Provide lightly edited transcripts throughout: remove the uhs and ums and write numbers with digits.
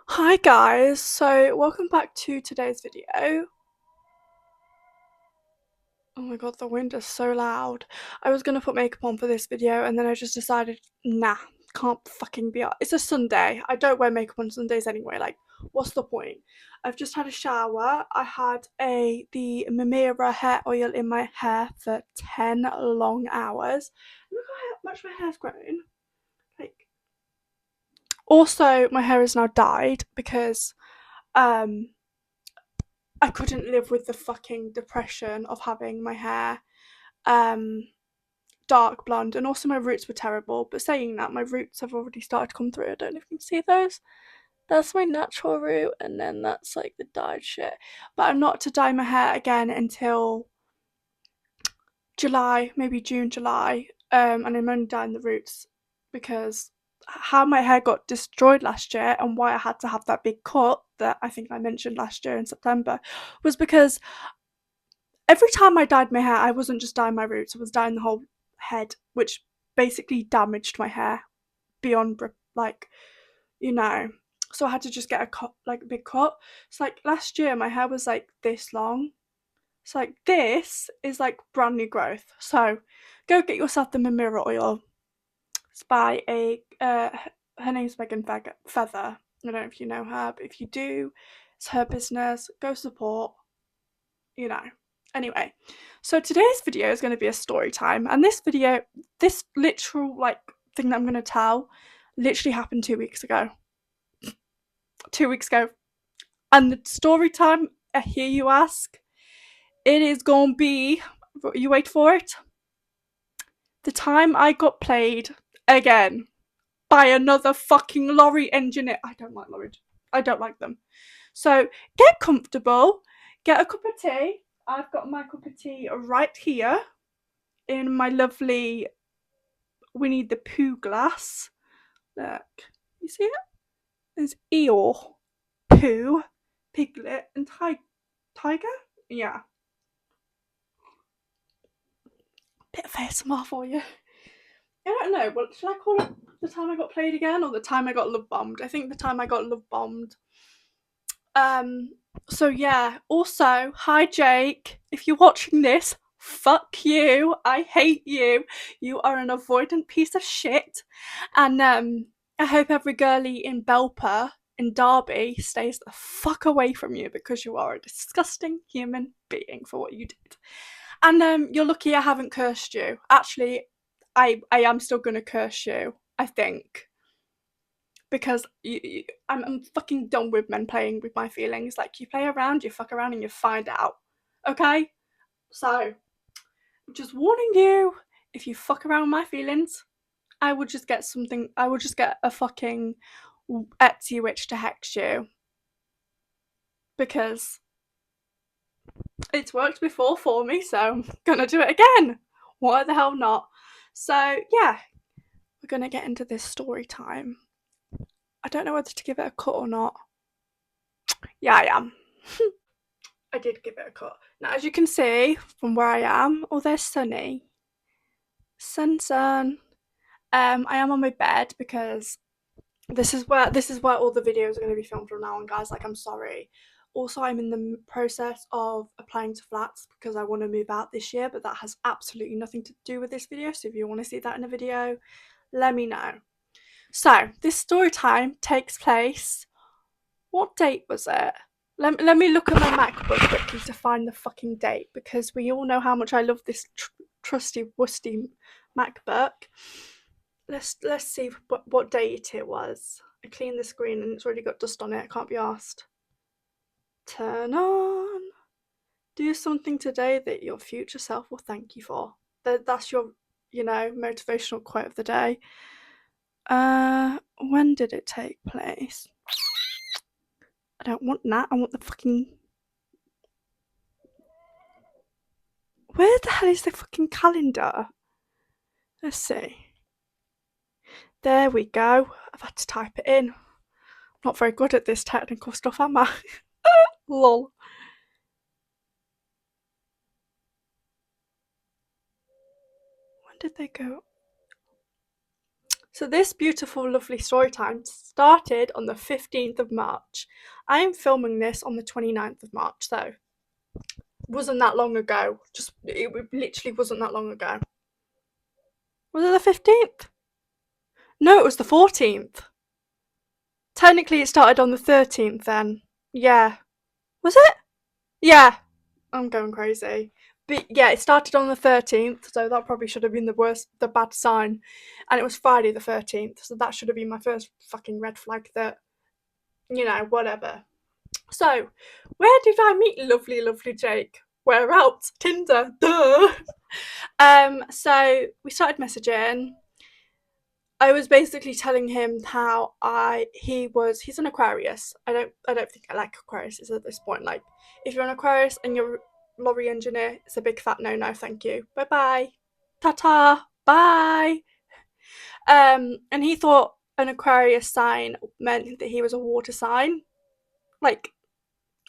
Hi guys, so welcome back to today's video. Oh my god, the wind is so loud. I was gonna put makeup on for this video and then I just decided, nah, can't fucking be. It's a Sunday. I don't wear makeup on Sundays anyway, like, what's the point? I've just had a shower. I had the Mimira hair oil in my hair for 10 long hours. Look how much my hair's grown. Like, also, my hair is now dyed because um I couldn't live with the fucking depression of having my hair um dark blonde, and also my roots were terrible. But saying that, my roots have already started to come through. I don't know if you can see those. That's my natural root, and then that's like the dyed shit. But I'm not to dye my hair again until July, maybe June, July. And I'm only dyeing the roots because how my hair got destroyed last year and why I had to have that big cut that I think I mentioned last year in September was because every time I dyed my hair, I wasn't just dyeing my roots, I was dyeing the whole head, which basically damaged my hair beyond, like, you know. So I had to just get a cut, like a big cut. So, like, last year, my hair was like this long. So, like, this is like brand new growth. So, go get yourself the Mimira oil. It's by her name's Megan Feather. I don't know if you know her, but if you do, it's her business. Go support, you know. Anyway, so today's video is going to be a story time, and this literal like thing that I'm going to tell, literally happened 2 weeks ago. 2 weeks ago, and the story time. I hear you ask. It is going to be. You wait for it. The time I got played again by another fucking lorry engineer. I don't like lorries. I don't like them. So get comfortable. Get a cup of tea. I've got my cup of tea right here in my lovely Winnie the Pooh glass. Look, you see it? There's Eeyore, Pooh, Piglet, and Tiger. Yeah, bit of ASMR for you. I don't know. What should I call it? The time I got played again, or the time I got love bombed? I think the time I got love bombed. Um. So yeah. Also, hi Jake. If you're watching this, fuck you. I hate you. You are an avoidant piece of shit. And I hope every girlie in Belper in Derby stays the fuck away from you because you are a disgusting human being for what you did. And you're lucky I haven't cursed you. Actually, I am still gonna curse you. I think because I'm fucking done with men playing with my feelings. Like, you play around, you fuck around, and you find out. Okay, so just warning you: if you fuck around with my feelings, I would just get something. I would just get a fucking Etsy witch to hex you because it's worked before for me. So I'm gonna do it again. Why the hell not? So yeah, we're gonna get into this story time. I don't know whether to give it a cut or not. Yeah, I am. I did give it a cut. Now, as you can see from where I am, oh, there's Sunny. Sun. I am on my bed because this is where all the videos are going to be filmed from now on, guys. Like, I'm sorry. Also, I'm in the process of applying to flats because I want to move out this year, but that has absolutely nothing to do with this video. So if you want to see that in a video, let me know. So this story time takes place. What date was it? Let me look at my MacBook quickly to find the fucking date because we all know how much I love this trusty wusty MacBook. Let's see what date it was. I cleaned the screen and it's already got dust on it. I can't be asked. Turn on. Do something today that your future self will thank you for. That's your, motivational quote of the day. When did it take place? I don't want that. I want the fucking. Where the hell is the fucking calendar? Let's see. There we go. I've had to type it in. I'm not very good at this technical stuff, am I? Lol. When did they go? So this beautiful, lovely story time started on the 15th of March. I am filming this on the 29th of March, so wasn't that long ago. It literally wasn't that long ago. Was it the 15th? No, it was the 14th. Technically, it started on the 13th then. Yeah. Was it? Yeah. I'm going crazy. But yeah, it started on the 13th, so that probably should have been the bad sign. And it was Friday the 13th, so that should have been my first fucking red flag that, whatever. So, where did I meet lovely, lovely Jake? Where else? Tinder, duh. So we started messaging. I was basically telling him how he's an Aquarius. I don't think I like Aquariuses at this point. Like, if you're an Aquarius and you're a lorry engineer, it's a big fat no, thank you. Bye bye. Ta ta. Bye. And he thought an Aquarius sign meant that he was a water sign. Like,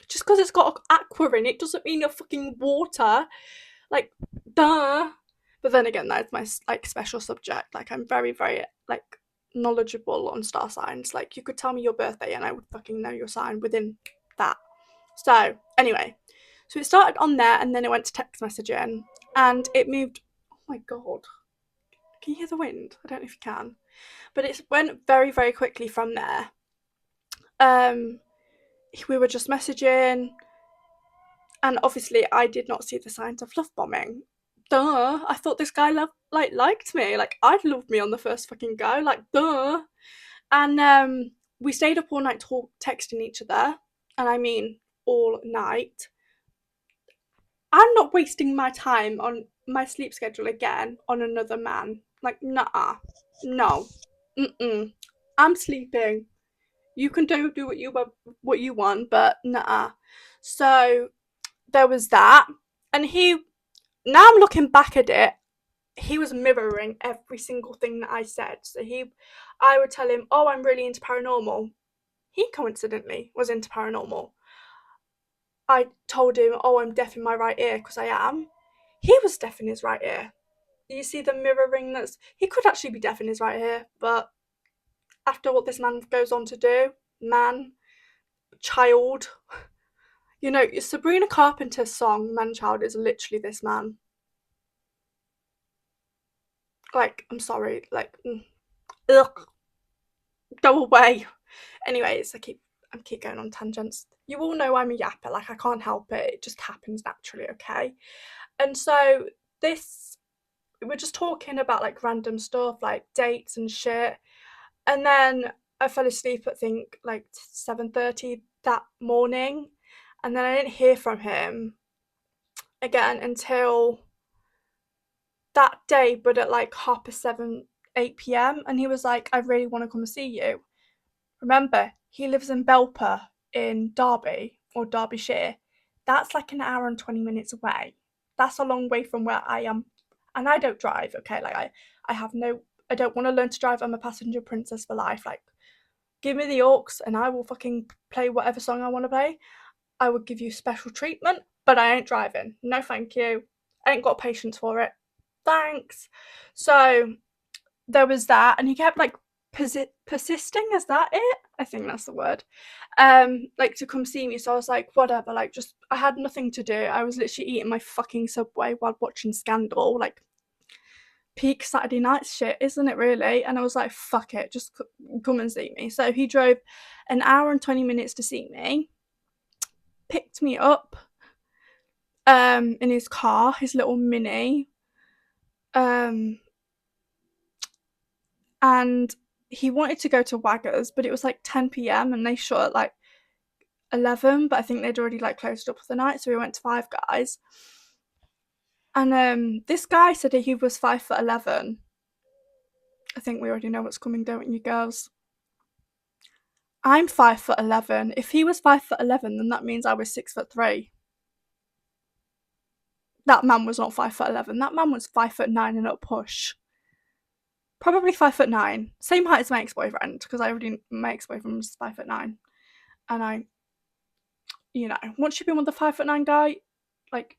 just because it's got aqua in it doesn't mean you're fucking water. Like, duh. But then again, that's my like special subject. Like, I'm very, very like knowledgeable on star signs. Like, you could tell me your birthday and I would fucking know your sign within that. So anyway, so it started on there and then it went to text messaging and it moved. Oh my god, can you hear the wind? I don't know if you can, but it went very, very quickly from there. Um, we were just messaging, and obviously I did not see the signs of love bombing. Duh! I thought this guy liked me. Like, I'd love me on the first fucking go. Like, duh! And we stayed up all night texting each other, and I mean all night. I'm not wasting my time on my sleep schedule again on another man. Like, nah, no, I'm sleeping. You can do what you want, but nah. So there was that, and now I'm looking back at it, he was mirroring every single thing that I said. So I would tell him, oh, I'm really into paranormal. He coincidentally was into paranormal. I told him, oh, I'm deaf in my right ear, because I am. He was deaf in his right ear. You see the mirroring he could actually be deaf in his right ear, but after what this man goes on to do, child, Sabrina Carpenter's song, Man Child, is literally this man. Like, I'm sorry, like, ugh, go away. Anyways, I keep going on tangents. You all know I'm a yapper, like I can't help it. It just happens naturally, okay? And so we're just talking about like random stuff, like dates and shit. And then I fell asleep at, I think, like 7:30 that morning. And then I didn't hear from him again until that day, but at like 7:30, 8 p.m. And he was like, I really want to come and see you. Remember, he lives in Belper in Derby or Derbyshire. That's like an hour and 20 minutes away. That's a long way from where I am. And I don't drive, okay? Like, I don't want to learn to drive. I'm a passenger princess for life. Like, give me the aux and I will fucking play whatever song I want to play. I would give you special treatment, but I ain't driving. No, thank you. I ain't got patience for it. Thanks. So there was that, and he kept like persisting. Is that it? I think that's the word. Like, to come see me. So I was like, whatever. Like, just I had nothing to do. I was literally eating my fucking Subway while watching Scandal. Like, peak Saturday night shit, isn't it really? And I was like, fuck it, just come and see me. So he drove an hour and 20 minutes to see me, picked me up in his car, his little Mini, and he wanted to go to Waggers, but it was like 10 p.m. and they shut at like 11, but I think they'd already like closed up for the night, so we went to Five Guys. And this guy said he was 5'11". I think we already know what's coming, don't you, girls? I'm 5'11". If he was 5'11", then that means I was 6'3". That man was not 5'11". That man was 5'9" and a push. Probably 5'9". Same height as my ex-boyfriend, because my ex-boyfriend was 5'9". And once you've been with a 5'9" guy, like,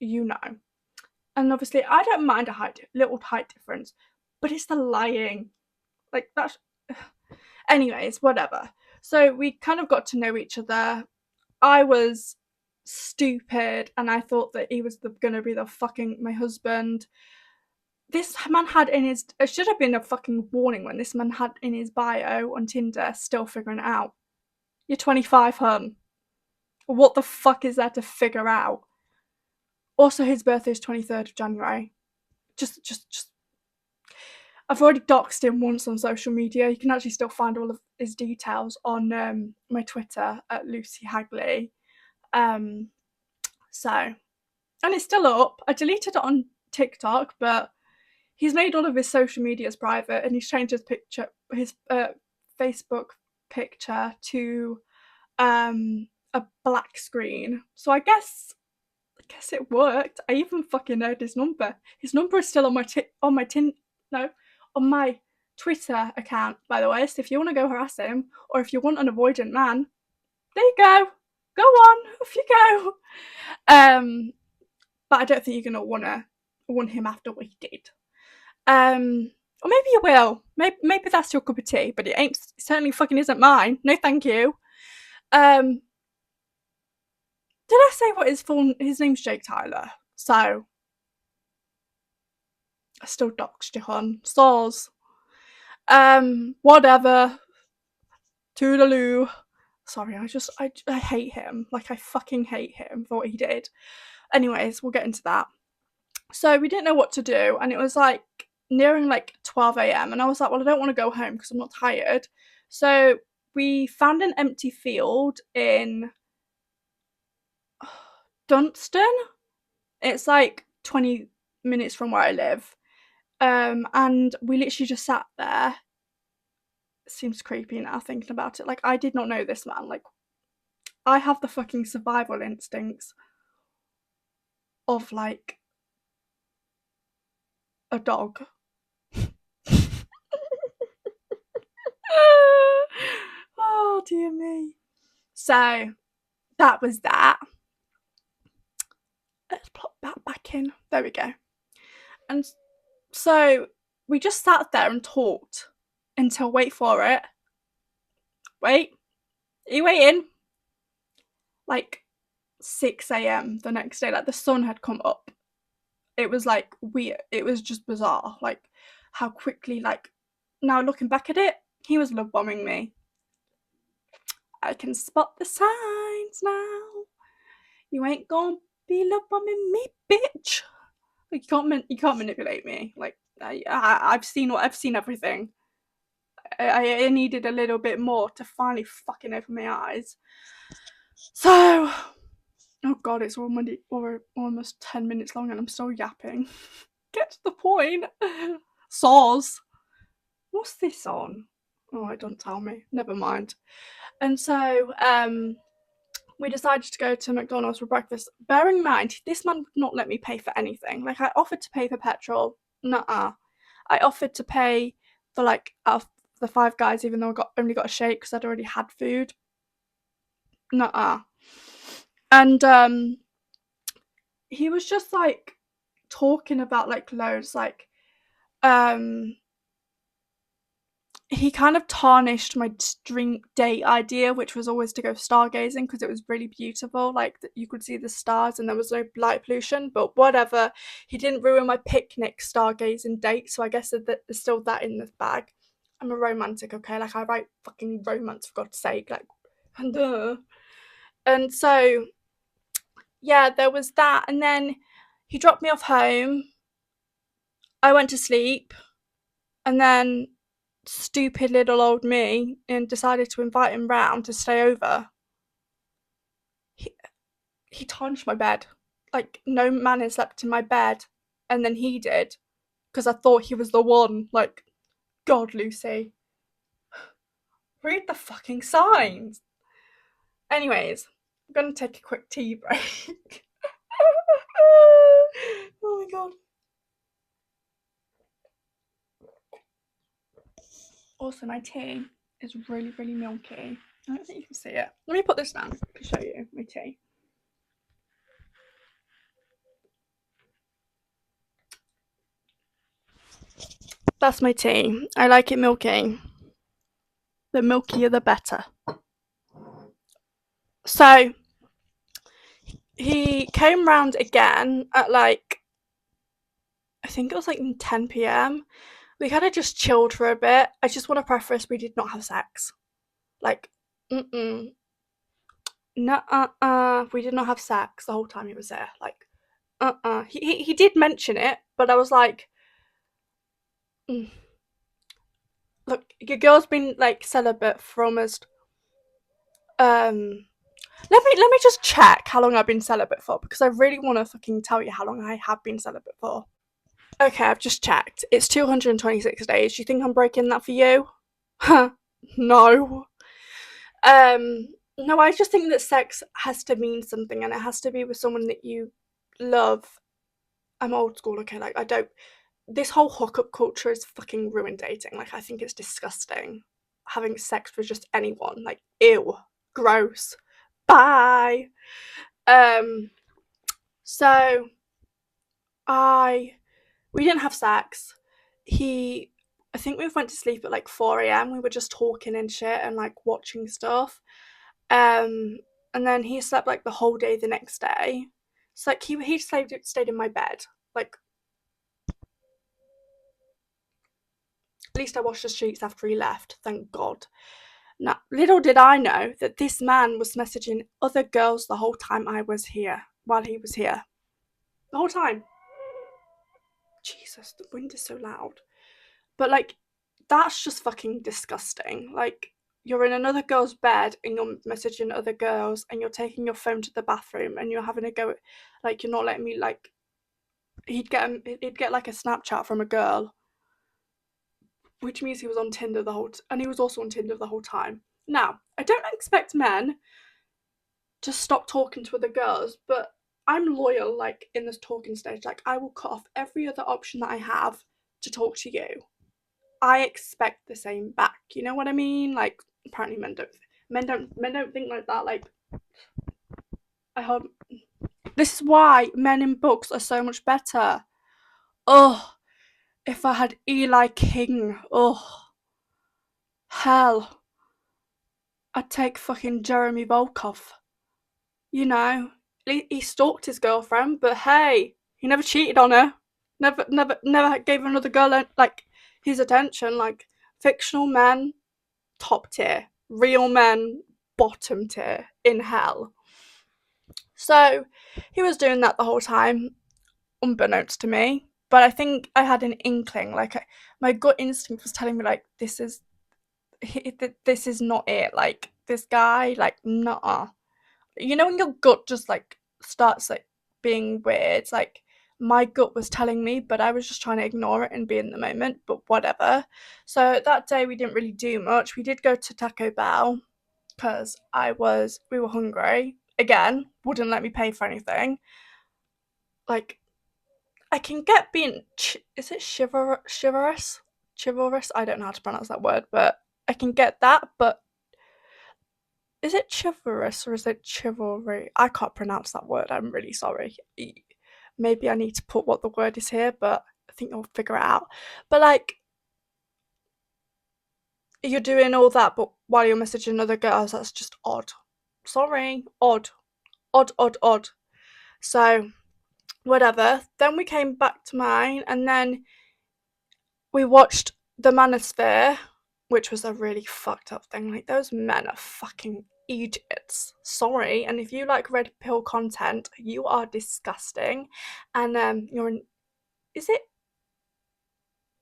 And obviously, I don't mind a little height difference, but it's the lying. Like, that's. Anyways, whatever. So we kind of got to know each other. I was stupid and I thought that he was gonna be the fucking my husband. This man had in his, it should have been a fucking warning when this man had in his bio on Tinder, still figuring it out. You're 25, hun. What the fuck is there to figure out? Also, his birthday is 23rd of January. Just. I've already doxed him once on social media. You can actually still find all of his details on my Twitter at Lucy Hagley. So, and it's still up. I deleted it on TikTok, but he's made all of his social medias private, and he's changed his Facebook picture to a black screen. So I guess it worked. I even fucking heard his number. His number is still on my Twitter account, by the way. So if you want to go harass him, or if you want an avoidant man, there you go. Go on, off you go. But I don't think you're gonna want him after what he did. Or maybe you will. Maybe that's your cup of tea, but it certainly fucking isn't mine. No, thank you. Did I say what his name's Jake Tyler? So I still doxed you, hon. Soz. Whatever. Toodaloo. Sorry, I hate him. Like, I fucking hate him for what he did. Anyways, we'll get into that. So we didn't know what to do, and it was like nearing like 12 a.m. and I was like, well, I don't want to go home because I'm not tired. So we found an empty field in Dunstan. It's like 20 minutes from where I live. And we literally just sat there. It seems creepy now thinking about it. Like, I did not know this man. Like, I have the fucking survival instincts of like a dog. Oh dear me. So that was that. Let's plop that back in. There we go. And so we just sat there and talked until, wait for it. Wait. Are you waiting? Like 6 a.m. the next day. Like, the sun had come up. It was like weird. It was just bizarre. Like, how quickly, like, now looking back at it, he was love bombing me. I can spot the signs now. You ain't gonna be love bombing me, bitch. Like, you can't manipulate me. Like, I've seen everything. I needed a little bit more to finally fucking open my eyes. So, oh god, it's almost 10 minutes long and I'm still yapping. Get to the point. Saws. What's this on? Oh, it don't tell me. Never mind. And so, we decided to go to McDonald's for breakfast. Bearing in mind, this man would not let me pay for anything. Like, I offered to pay for petrol. Nuh-uh. I offered to pay for, like, the Five Guys, even though I only got a shake because I'd already had food. Nuh-uh. And he was just like talking about like loads, like he kind of tarnished my dream date idea, which was always to go stargazing because it was really beautiful. Like, you could see the stars and there was no light pollution, but whatever. He didn't ruin my picnic stargazing date, so I guess there's still that in the bag. I'm a romantic, okay? Like, I write fucking romance, for God's sake. Like, and so, yeah, there was that. And then he dropped me off home. I went to sleep. And then stupid little old me and decided to invite him round to stay over. He tarnished my bed. Like, no man had slept in my bed. And then he did. Because I thought he was the one. Like, God, Lucy. Read the fucking signs. Anyways, I'm going to take a quick tea break. Oh my god. Also, my tea is really, really milky. I don't think you can see it. Let me put this down to show you my tea. That's my tea. I like it milky. The milkier the better. So he came round again at like, I think it was like 10 p.m. We kind of just chilled for a bit. I just want to preface, we did not have sex. Like, mm-mm. No, we did not have sex the whole time he was there. Like, he did mention it, but I was like, mm. Look, your girl's been like celibate for almost um let me just check how long I've been celibate for, because I really want to fucking tell you how long I have been celibate for. Okay, I've just checked. It's 226 days. Do you think I'm breaking that for you? Huh? No. No, I just think that sex has to mean something, and it has to be with someone that you love. I'm old school, okay? Like, I don't. This whole hookup culture is fucking ruined dating. Like, I think it's disgusting. Having sex with just anyone. Like, ew. Gross. Bye. Um, so I we didn't have sex. He I think we went to sleep at like 4 a.m. We were just talking and shit and like watching stuff. Um, and then he slept like the whole day the next day. So like he stayed in my bed. Like, at least I washed the sheets after he left, thank God. Now, little did I know that this man was messaging other girls the whole time I was here, while he was here. The whole time. Jesus, the wind is so loud. But like, that's just fucking disgusting. Like, you're in another girl's bed and you're messaging other girls and you're taking your phone to the bathroom and you're having a go, like, you're not letting me, like, he'd get like a Snapchat from a girl, which means he was on Tinder and he was also on Tinder the whole time. Now, I don't expect men to stop talking to other girls, but I'm loyal, like, in this talking stage. Like, I will cut off every other option that I have to talk to you. I expect the same back. You know what I mean? Like, apparently men don't think like that. Like, I hope this is why men in books are so much better. Oh, if I had Eli King, oh hell, I'd take fucking Jeremy Volkov. You know, he stalked his girlfriend, but hey, he never cheated on her. Never gave another girl like his attention. Like, fictional men, top tier. Real men, bottom tier in hell. So he was doing that the whole time, unbeknownst to me. But I think I had an inkling. Like, my gut instinct was telling me, like, this is not it. Like, this guy, like, nah. You know when your gut just like starts like being weird, like, my gut was telling me, but I was just trying to ignore it and be in the moment, but whatever. So that day we didn't really do much. We did go to Taco Bell because we were hungry. Again, wouldn't let me pay for anything. Like, I can get being is it chivalrous? I don't know how to pronounce that word, but I can get that. But is it chivalrous or is it chivalry? I can't pronounce that word. I'm really sorry. Maybe I need to put what the word is here, but I think you'll figure it out. But like, you're doing all that, but while you're messaging other girls, that's just odd. Sorry, odd, odd, odd, odd. So whatever. Then we came back to mine, and then we watched The Manosphere, which was a really fucked up thing. Like, those men are fucking idiots. Sorry. And if you like red pill content, you are disgusting. And you're an is it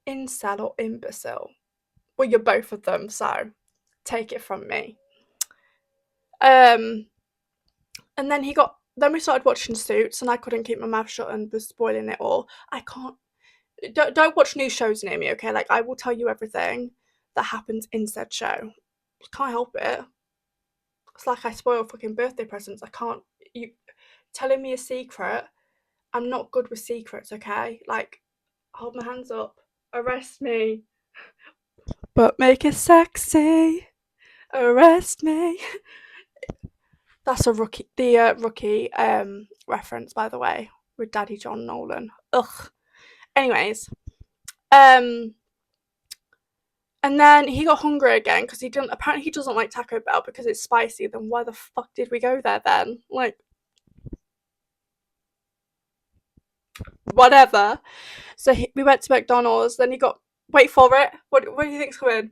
incel or imbecile? Well, you're both of them, so take it from me. Um and then we started watching Suits, and I couldn't keep my mouth shut and was spoiling it all. I can't don't watch new shows near me, okay? Like, I will tell you everything that happens in said show. Can't help it. It's like I spoil fucking birthday presents. I can't. You telling me a secret. I'm not good with secrets, okay? Like, hold my hands up. Arrest me. But make it sexy. Arrest me. That's a rookie reference, by the way, with Daddy John Nolan. Ugh. Anyways, um And then he got hungry again because apparently he doesn't like Taco Bell because it's spicy. Then why the fuck did we go there then? Like, whatever. So we went to McDonald's. Then he got, wait for it. What do you think's coming?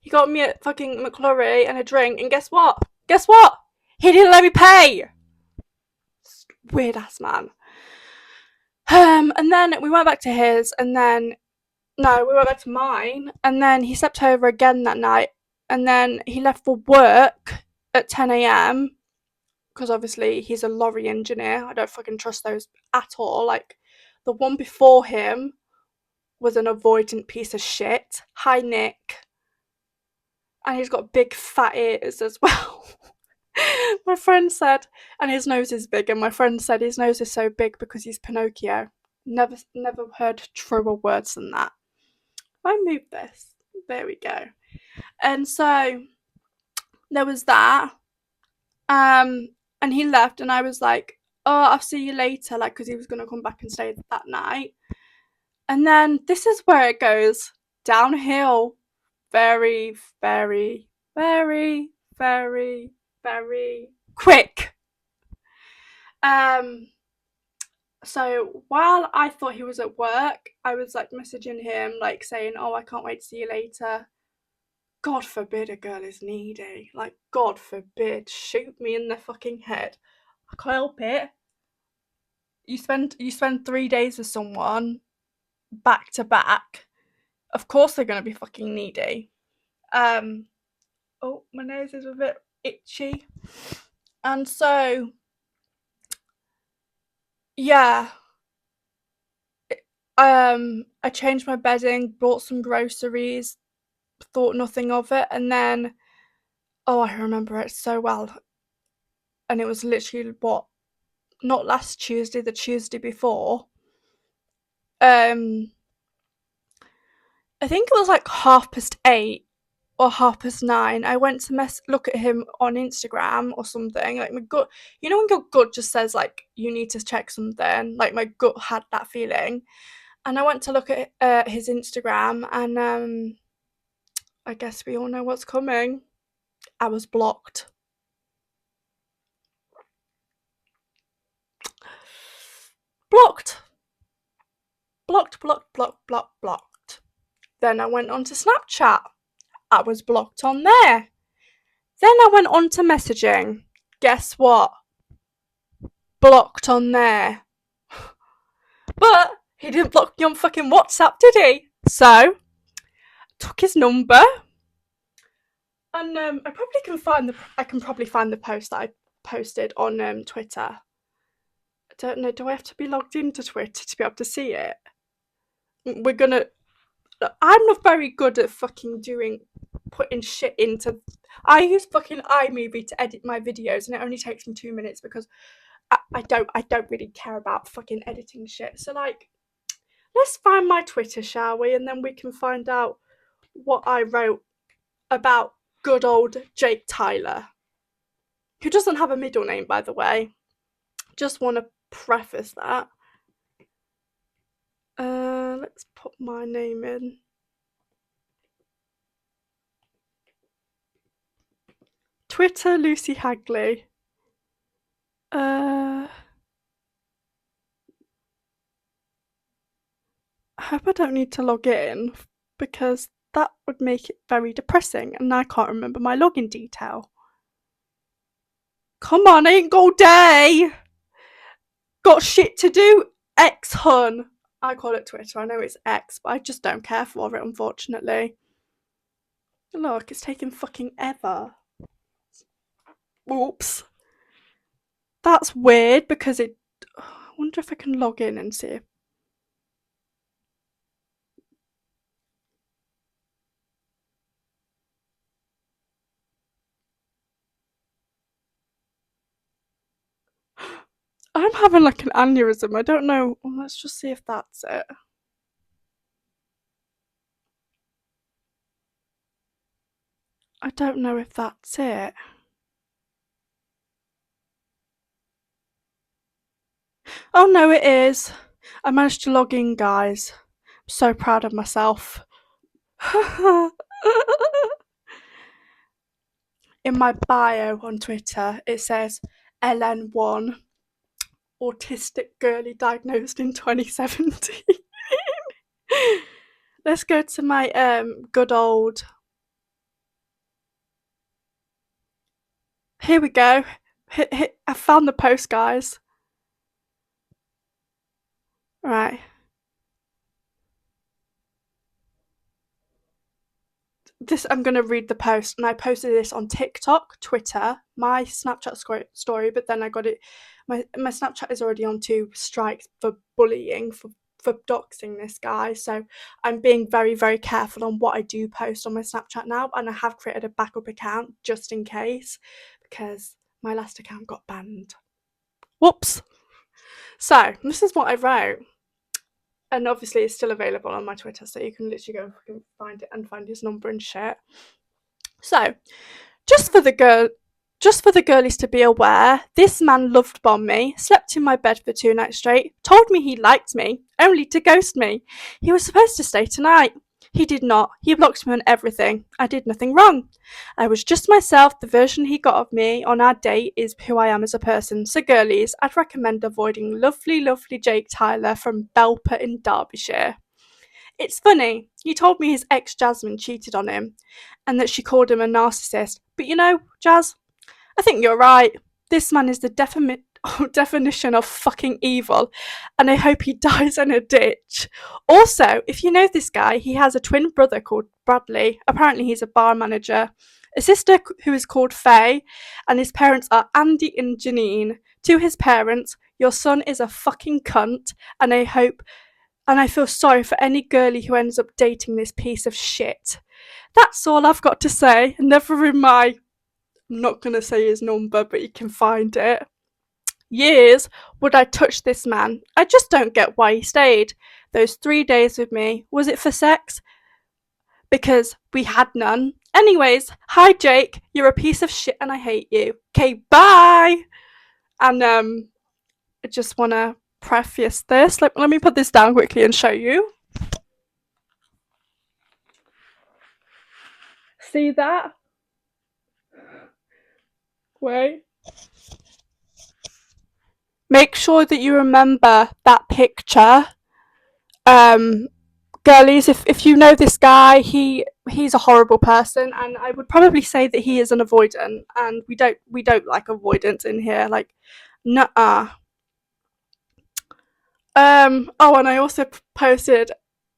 He got me a fucking McFlurry and a drink. And guess what? Guess what? He didn't let me pay. Weird ass man. And then we went back to his, and then no, we went back to mine, and then he slept over again that night, and then he left for work at 10 a.m. because obviously he's a lorry engineer. I don't fucking trust those at all. Like, the one before him was an avoidant piece of shit. Hi, Nick. And he's got big fat ears as well. My friend said, and his nose is big, and my friend said his nose is so big because he's Pinocchio. Never heard truer words than that. I move this. There we go. And so there was that. And he left, and I was like, oh, I'll see you later, like, because he was going to come back and stay that night. And then this is where it goes downhill very, very, very, very, very quick. So while I thought he was at work, I was like messaging him, like saying, oh, I can't wait to see you later. God forbid a girl is needy. Like, God forbid. Shoot me in the fucking head. I can't help it. You spend 3 days with someone back to back. Of course they're gonna be fucking needy. Oh, my nose is a bit itchy. And so, yeah. I changed my bedding, bought some groceries, thought nothing of it, and then, oh, I remember it so well. And it was literally not last Tuesday, the Tuesday before. I think it was like 8:30 or 9:30. I went to look at him on Instagram or something. Like, my gut, you know when your gut just says like you need to check something. Like, my gut had that feeling, and I went to look at his Instagram, and I guess we all know what's coming. I was blocked. Blocked. Blocked, blocked, blocked, blocked, blocked. Then I went on to Snapchat. I was blocked on there. Then I went on to messaging. Guess what? Blocked on there. But he didn't block me on fucking WhatsApp, did he? So, took his number, and I can probably find the post that I posted on Twitter. I don't know. Do I have to be logged into Twitter to be able to see it? I'm not very good at fucking putting shit into. I use fucking iMovie to edit my videos, and it only takes me 2 minutes because I don't really care about fucking editing shit. So, like, let's find my Twitter, shall we? And then we can find out what I wrote about good old Jake Tyler, who doesn't have a middle name, by the way. Just want to preface that. Let's put my name in. Twitter, Lucy Hagley. I hope I don't need to log in because that would make it very depressing, and I can't remember my login detail. Come on, ain't all day. Got shit to do, X-hun. I call it Twitter. I know it's X, but I just don't care for it, unfortunately. Look, it's taking fucking ever. Oops. That's weird because I wonder if I can log in and see. I'm having like an aneurysm. I don't know. Well, let's just see if that's it. I don't know if that's it. Oh no, it is. I managed to log in, guys. I'm so proud of myself. In my bio on Twitter, it says LN1, autistic girly diagnosed in 2017. Let's go to my good old. Here we go. I found the post, guys. Right. This I'm gonna read the post, and I posted this on TikTok, Twitter, my Snapchat story, but then I got it. My Snapchat is already on 2 strikes for bullying, for doxing this guy. So I'm being very very careful on what I do post on my Snapchat now, and I have created a backup account just in case, because my last account got banned. Whoops. So this is what I wrote. And obviously it's still available on my Twitter, so you can literally go and find it and find his number and shit. So, just for the girl, just for the girlies to be aware, this man loved bomb me, slept in my bed for 2 nights straight, told me he liked me, only to ghost me. He was supposed to stay tonight. He did not. He blocked me on everything. I did nothing wrong. I was just myself. The version he got of me on our date is who I am as a person. So, girlies, I'd recommend avoiding lovely, lovely Jake Tyler from Belper in Derbyshire. It's funny, he told me his ex Jasmine cheated on him and that she called him a narcissist. But you know, Jazz, I think you're right. This man is the definition of fucking evil, and I hope he dies in a ditch. Also, if you know this guy, he has a twin brother called Bradley. Apparently, he's a bar manager. A sister who is called Faye, and his parents are Andy and Janine. To his parents, your son is a fucking cunt, and I feel sorry for any girlie who ends up dating this piece of shit. That's all I've got to say. Never in my. I'm not going to say his number, but you can find it. Years would I touch this man. I just don't get why he stayed. Those 3 days with me, was it for sex? Because we had none. Anyways, hi Jake, you're a piece of shit and I hate you. Okay, bye! And I just want to preface this. Let me put this down quickly and show you. See that? Wait. Make sure that you remember that picture. Girlies, if you know this guy, he's a horrible person, and I would probably say that he is an avoidant, and we don't like avoidance in here. Like, nuh-uh. Oh, and I also posted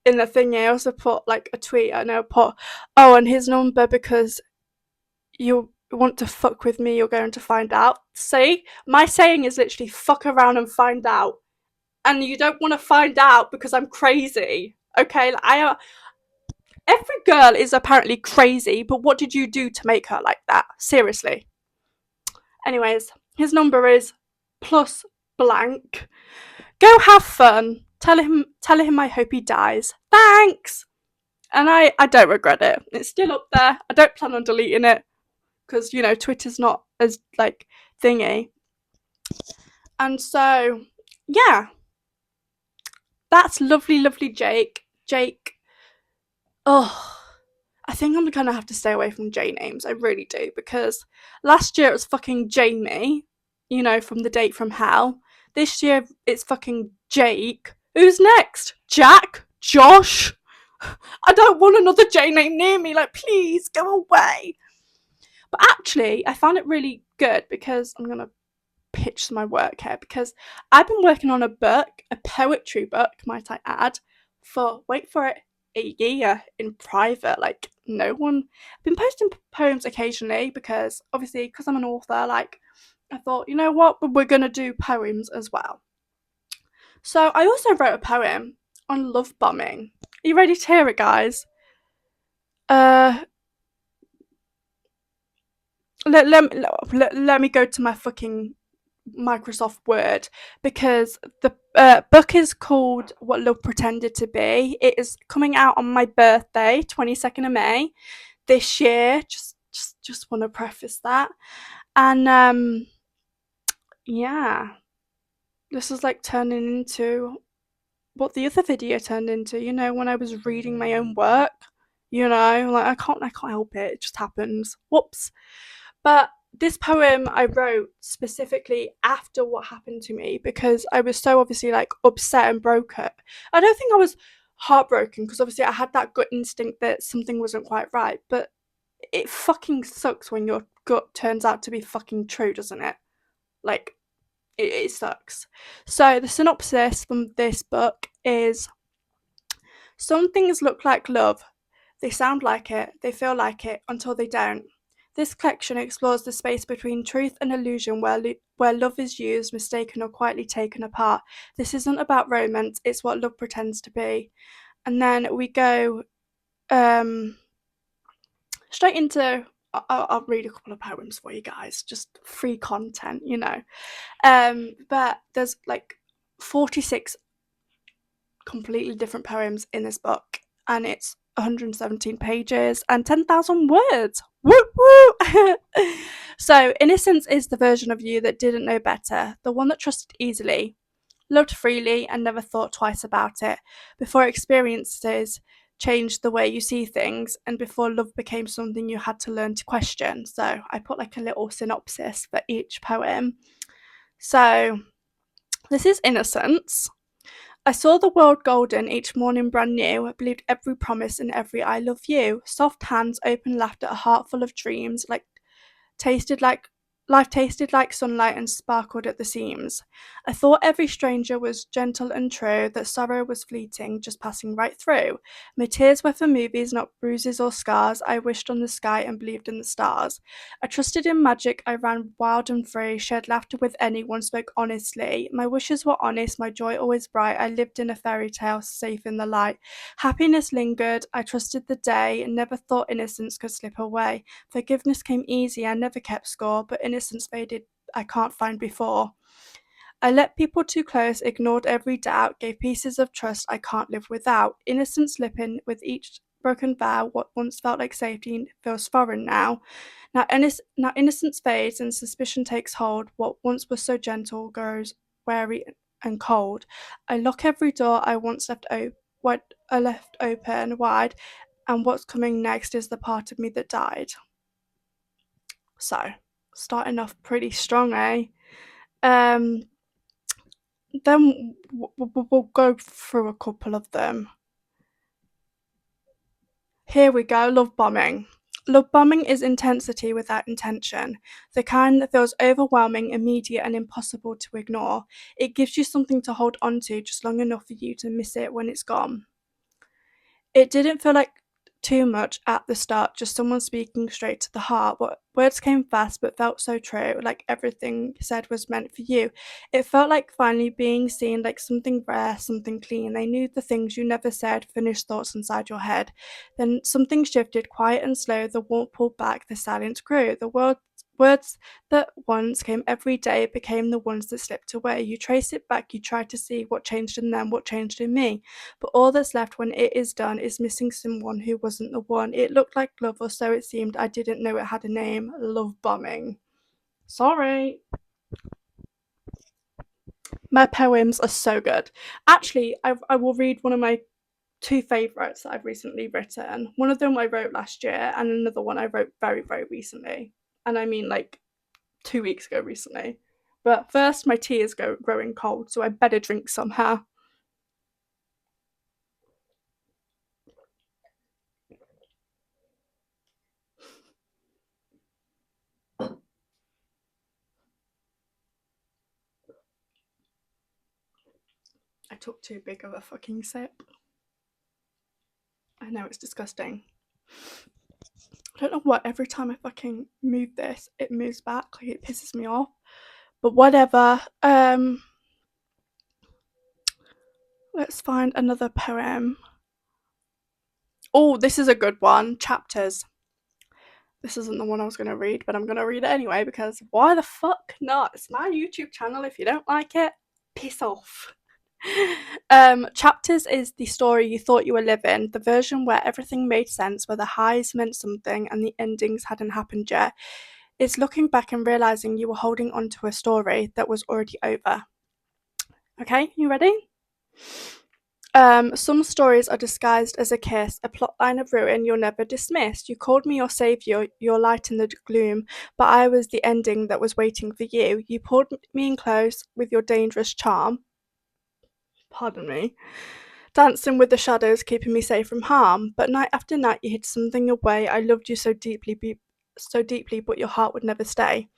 in the thingy. I also put like a tweet, and I put, oh, and his number because you want to fuck with me, you're going to find out. See, my saying is literally fuck around and find out, and you don't want to find out because I'm crazy. Okay, like, every girl is apparently crazy, but what did you do to make her like that? Seriously. Anyways, his number is plus blank. Go have fun. Tell him I hope he dies. Thanks. And I don't regret it. It's still up there. I don't plan on deleting it because you know Twitter's not as like thingy. And so yeah, that's lovely, lovely Jake. Jake. Oh, I think I'm gonna have to stay away from J names. I really do, because last year it was fucking Jamie, you know, from the date from hell. This year it's fucking Jake. Who's next? Jack? Josh? I don't want another J name near me. Like, please go away. But actually, I found it really good because I'm gonna pitch my work here, because I've been working on a book, a poetry book, might I add, for, wait for it, a year in private. Like, no one. I've been posting poems occasionally because obviously, because I'm an author, like, I thought, you know what, we're gonna do poems as well. So I also wrote a poem on love bombing. Are you ready to hear it, guys? Uh, let me go to my fucking Microsoft Word, because the book is called What Love Pretended to Be. It is coming out on my birthday, 22nd of May this year. Just want to preface that. And yeah, this is like turning into what the other video turned into, you know, when I was reading my own work. you know, like I can't help it. It just happens. Whoops. But this poem I wrote specifically after what happened to me because I was so obviously like upset and broken. I don't think I was heartbroken because obviously I had that gut instinct that something wasn't quite right, but it fucking sucks when your gut turns out to be fucking true, doesn't it? Like, it sucks. So, the synopsis from this book is: some things look like love. They sound like it, they feel like it, until they don't. This collection explores the space between truth and illusion where love is used, mistaken, or quietly taken apart. This isn't about romance, it's what love pretends to be. And then we go um, straight into. I'll read a couple of poems for you guys, just free content, you know. But there's like 46 completely different poems in this book, and it's 117 pages and 10,000 words. Woo woo! So, innocence is the version of you that didn't know better, the one that trusted easily, loved freely, and never thought twice about it, before experiences changed the way you see things, and before love became something you had to learn to question. So, I put like a little synopsis for each poem. So, this is innocence. I saw the world golden, each morning brand new, believed every promise and every I love you. Soft hands, open laughter, a heart full of dreams, tasted like life tasted like sunlight and sparkled at the seams. I thought every stranger was gentle and true, that sorrow was fleeting, just passing right through. My tears were for movies, not bruises or scars. I wished on the sky and believed in the stars. I trusted in magic, I ran wild and free, shared laughter with anyone, spoke honestly. My wishes were honest, my joy always bright. I lived in a fairy tale, safe in the light. Happiness lingered, I trusted the day, and never thought innocence could slip away. Forgiveness came easy, I never kept score, but innocence faded, I can't find before. I let people too close, ignored every doubt, gave pieces of trust I can't live without. Innocence slipping with each broken vow, what once felt like safety feels foreign now. Now innocence fades and suspicion takes hold. What once was so gentle grows wary and cold. I lock every door I once what I left open wide, and what's coming next is the part of me that died. So, starting off pretty strong, eh? Um, then we'll go through a couple of them. Here we go, love bombing. Love bombing is intensity without intention, the kind that feels overwhelming, immediate, and impossible to ignore. It gives you something to hold on to just long enough for you to miss it when it's gone. It didn't feel like too much at the start, just someone speaking straight to the heart. What words came fast but felt so true, like everything said was meant for you. It felt like finally being seen, like something rare, something clean. They knew the things you never said, finished thoughts inside your head. Then something shifted, quiet and slow, the warmth pulled back, the silence grew. Words that once came every day became the ones that slipped away. You trace it back, you try to see what changed in them, what changed in me. But all that's left when it is done is missing someone who wasn't the one. It looked like love, or so it seemed. I didn't know it had a name. Love bombing. Sorry. My poems are so good. Actually, I will read one of my two favourites that I've recently written. One of them I wrote last year, and another one I wrote very, very recently. And I mean, like, 2 weeks ago recently. But first, my tea is growing cold, so I better drink somehow. I took too big of a fucking sip. I know it's disgusting. I don't know what, every time I fucking move this, it moves back. Like, it pisses me off. But whatever. Let's find another poem. Oh, this is a good one. Chapters. This isn't the one I was going to read, but I'm going to read it anyway because why the fuck not? It's my YouTube channel. If you don't like it, piss off. Chapters is the story you thought you were living, the version where everything made sense, where the highs meant something and the endings hadn't happened yet. It's looking back and realizing you were holding on to a story that was already over. Okay, you ready? Some stories are disguised as a kiss, a plotline of ruin you'll never dismiss. You called me your savior, your light in the gloom, but I was the ending that was waiting for you. You pulled me in close with your dangerous charm. Pardon me. Dancing with the shadows, keeping me safe from harm. But night after night, you hid something away. I loved you so deeply, but your heart would never stay.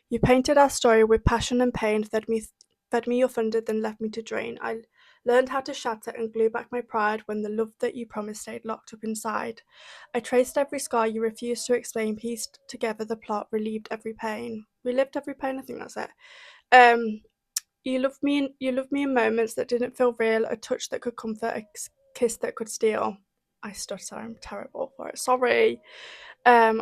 You painted our story with passion and pain, fed me your thunder, then left me to drain. I learned how to shatter and glue back my pride when the love that you promised stayed locked up inside. I traced every scar you refused to explain, pieced together the plot, relieved every pain. Relived every pain, I think that's it. Um, you loved me in moments that didn't feel real, a touch that could comfort, a kiss that could steal. I stutter, I'm terrible for it. Sorry.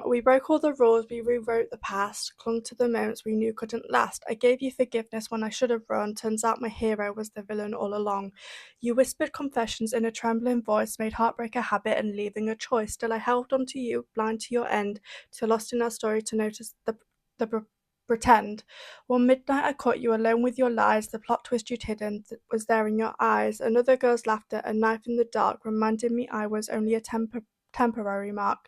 We broke all the rules, we rewrote the past, clung to the moments we knew couldn't last. I gave you forgiveness when I should have run. Turns out my hero was the villain all along. You whispered confessions in a trembling voice, made heartbreak a habit and leaving a choice. Still, I held on to you, blind to your end, too lost in our story to notice the pretend. One midnight I caught you alone with your lies, the plot twist you'd hidden was there in your eyes. Another girl's laughter, a knife in the dark, reminded me I was only a temporary mark.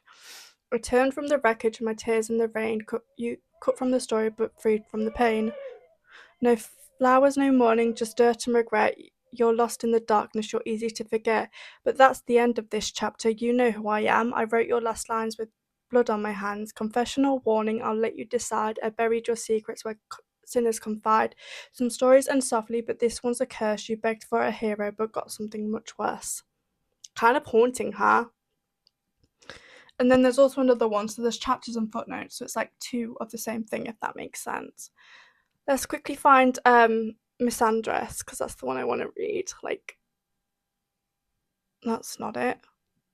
I turned from the wreckage, my tears in the rain, cut from the story but freed from the pain. No flowers, no mourning, just dirt and regret. You're lost in the darkness, you're easy to forget. But that's the end of this chapter. You know who I am. I wrote your last lines with blood on my hands. Confession or warning, I'll let you decide. I buried your secrets where sinners confide. Some stories end softly, but this one's a curse. You begged for a hero, but got something much worse. Kind of haunting, huh? And then there's also another one, so there's chapters and footnotes, so it's like two of the same thing, if that makes sense. Let's quickly find Misandress, because that's the one I want to read. Like, that's not it.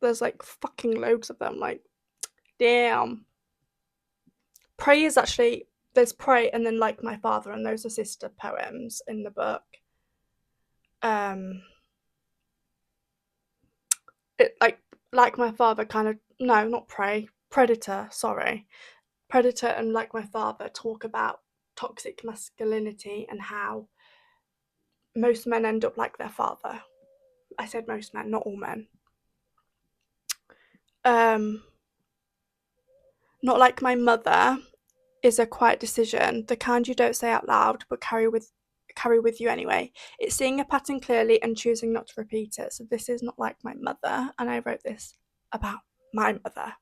There's like fucking loads of them. Like, damn. Pray is actually, there's Pray and then Like My Father, and those are sister poems in the book. Um, it like My Father kind of, no, not Pray, Predator, sorry. Predator and Like My Father talk about toxic masculinity and how most men end up like their father. I said most men, not all men. Um, Not Like My Mother is a quiet decision, the kind you don't say out loud but carry with you anyway. It's seeing a pattern clearly and choosing not to repeat it. So this is Not Like My Mother, and I wrote this about my mother.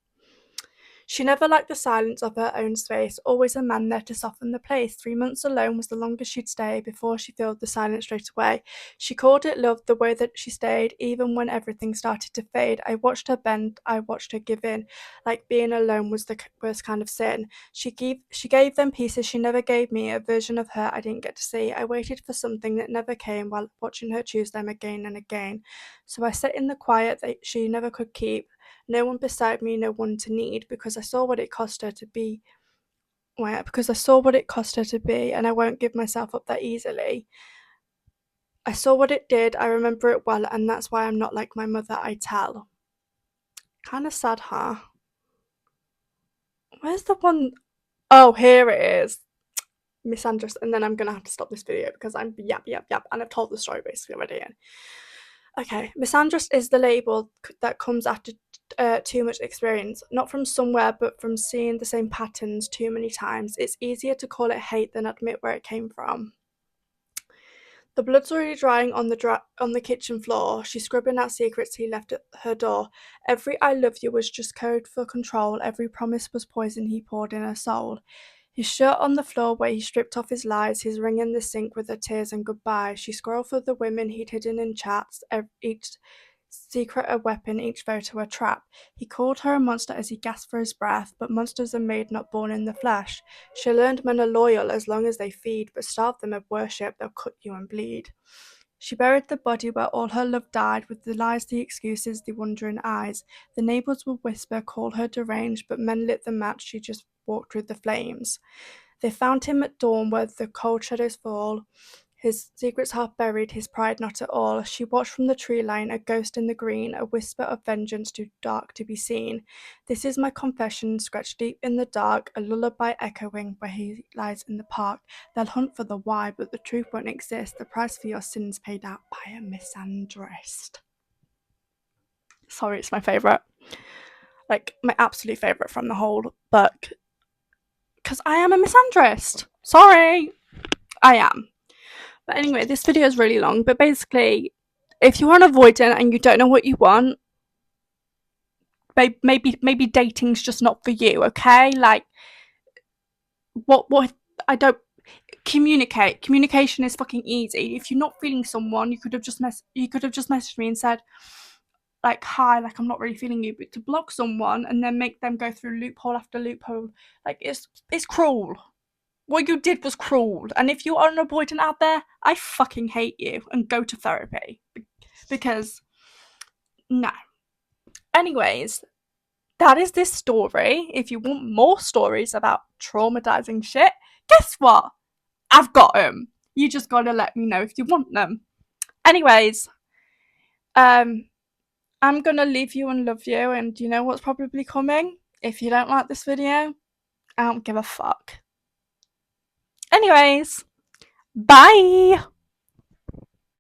She never liked the silence of her own space, always a man there to soften the place. 3 months alone was the longest she'd stay before she filled the silence straight away. She called it love, the way that she stayed, even when everything started to fade. I watched her bend, I watched her give in, like being alone was the worst kind of sin. She gave them pieces she never gave me, a version of her I didn't get to see. I waited for something that never came while watching her choose them again and again. So I sat in the quiet that she never could keep, no one beside me, no one to need, because I saw what it cost her to be. Well, because I saw what it cost her to be, and I won't give myself up that easily. I saw what it did, I remember it well, and that's why I'm not like my mother, I tell. Kinda sad, huh? Where's the one? Oh, here it is. Misandrous, and then I'm gonna have to stop this video because I'm yap, and I've told the story basically already. Okay, misandrous is the label that comes after too much experience, not from somewhere, but from seeing the same patterns too many times. It's easier to call it hate than admit where it came from. The blood's already drying on the kitchen floor. She's scrubbing out secrets he left at her door. Every "I love you" was just code for control. Every promise was poison he poured in her soul. His shirt on the floor where he stripped off his lies, his ring in the sink with her tears and goodbyes. She scrolled for the women he'd hidden in chats, each secret a weapon, each photo a trap. He called her a monster as he gasped for his breath, but monsters are made, not born in the flesh. She learned men are loyal as long as they feed, but starve them of worship, they'll cut you and bleed. She buried the body where all her love died, with the lies, the excuses, the wondering eyes. The neighbors would whisper, call her deranged, but men lit the match, she just walked through the flames. They found him at dawn where the cold shadows fall. His secrets half buried, his pride not at all. She watched from the tree line, a ghost in the green, a whisper of vengeance too dark to be seen. This is my confession, scratched deep in the dark, a lullaby echoing where he lies in the park. They'll hunt for the why, but the truth won't exist. The price for your sins paid out by a misandrist. Sorry, it's my favourite. Like, my absolute favourite from the whole book. Because I am a misandrist. Sorry. I am. But anyway, this video is really long, but basically, if you're an avoidant and you don't know what you want, maybe dating's just not for you, okay? Like, what I don't communicate. Communication is fucking easy. If you're not feeling someone, you could have just messaged me and said, like, hi, like, I'm not really feeling you. But to block someone and then make them go through loophole after loophole, like, it's cruel. What you did was cruel. And if you are an avoidant out there, I fucking hate you, and go to therapy. Because, no. Anyways, that is this story. If you want more stories about traumatizing shit, guess what? I've got them. You just gotta let me know if you want them. Anyways, I'm gonna leave you and love you, and you know what's probably coming? If you don't like this video, I don't give a fuck. Anyways, bye!